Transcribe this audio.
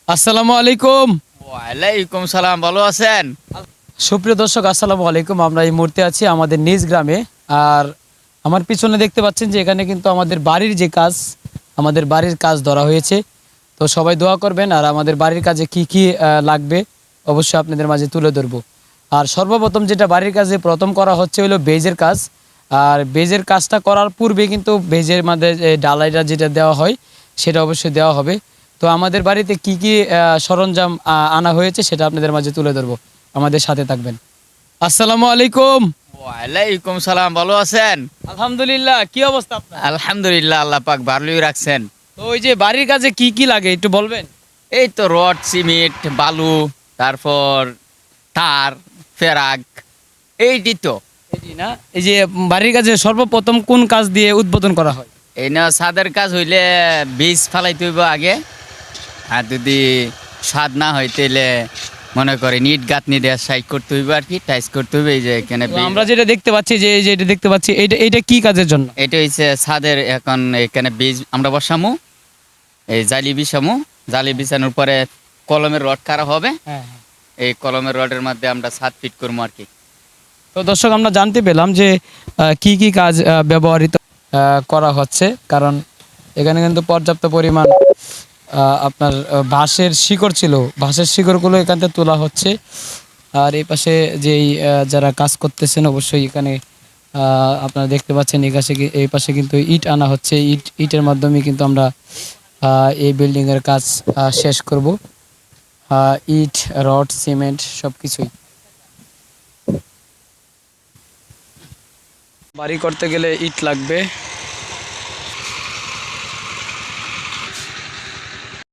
আসসালামু আলাইকুম। ওয়ালাইকুম সালাম, ভালো আছেন? সুপ্রিয় দর্শক, আসসালামু আলাইকুম। আমরা এই মুহূর্তে আছি আমাদের নিজ গ্রামে। আর আমার পিছনে দেখতে পাচ্ছেন যে এখানে কিন্তু আমাদের বাড়ির যে কাজ, আমাদের বাড়ির কাজ ধরা হয়েছে। তো সবাই দোয়া করবেন। আর আমাদের বাড়ির কাজে কি কি লাগবে অবশ্যই আপনাদের মাঝে তুলে ধরবো। আর সর্বপ্রথম যেটা বাড়ির কাজে প্রথম করা হচ্ছে হলো বেজের কাজ। আর বেজের কাজটা করার পূর্বে কিন্তু বেজের মধ্যে যে ডালাইটা যেটা দেওয়া হয় সেটা অবশ্যই দেওয়া হবে। তো আমাদের বাড়িতে কি কি সরঞ্জাম আনা হয়েছে সেটা আপনাদের মাঝে তুলে ধরবো। আমাদের সাথে থাকবেন। আসসালামু আলাইকুম। ওয়ালাইকুম সালাম, ভালো আছেন? আলহামদুলিল্লাহ, কি অবস্থা আপনার? আলহামদুলিল্লাহ, আল্লাহ পাক ভালোই রাখছেন। তো ওই যে বাড়ির কাজে কি কি লাগে একটু বলবেন? এই তো রড, সিমেন্ট, বালু, তারপর তার, ফেরাক, এইটি তো। এটি না, এই যে বাড়ির কাজে সর্বপ্রথম কোন কাজ দিয়ে উদ্বোধন করা হয়? এই না ছাদের কাজ হইলে বীজ ফালাইতে হইব আগে। আর যদি স্বাদ না হয় তাহলে মনে করে ইট গাঁথনি দিয়ে সাইড করতে হইব আর কি, টাইস করতে হইবে। এই যে এখানে তো আমরা যেটা দেখতে পাচ্ছি যে এই যে এটা দেখতে পাচ্ছি, এইটা কি কাজের জন্য? এটা হচ্ছে ছাদের, এখন এখানে বীজ আমরা বসামু, এই জালি বিছামু। জালি বিছানোর পরে কলমের রড কাটা হবে। হ্যাঁ। এই কলমের রডের মধ্যে আমরা ছাদ ফিট করবো আর কি। তো দর্শক, আমরা জানতে পেলাম যে কি কি কাজ ব্যবহৃত করা হচ্ছে, কারণ এখানে কিন্তু পর্যাপ্ত পরিমাণ আপনার বাঁশের শিকড় ছিল, বাঁশের শিকড়গুলো এখান থেকে তোলা হচ্ছে। আর এই পাশে যেই যারা কাজ করতেছেন অবশ্যই এখানে আপনারা দেখতে পাচ্ছেন এই পাশে কিন্তু ইট আনা হচ্ছে। ইটের মাধ্যমে কিন্তু আমরা এই বিল্ডিংয়ের কাজ শেষ করব। ইট, রড, সিমেন্ট সব কিছুই। বাড়ি করতে গেলে ইট লাগবে,